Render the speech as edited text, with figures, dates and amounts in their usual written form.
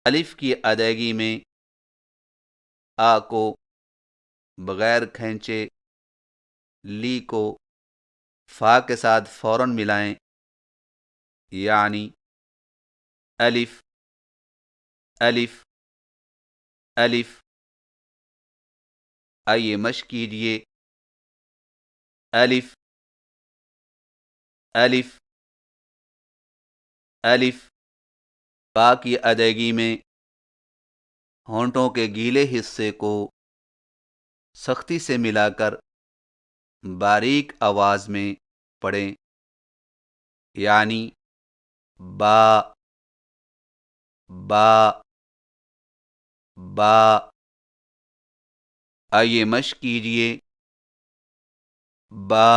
الف کی ادائیگی میں آ کو بغیر کھینچے لی کو فا کے ساتھ فوراً ملائیں، یعنی الف الف الف۔ آئیے مشق کیجیے، الف الف الف۔ با کی ادائیگی میں ہونٹوں کے گیلے حصے کو سختی سے ملا کر باریک آواز میں پڑھیں، یعنی با با با۔ آئیے مشق کیجیے، با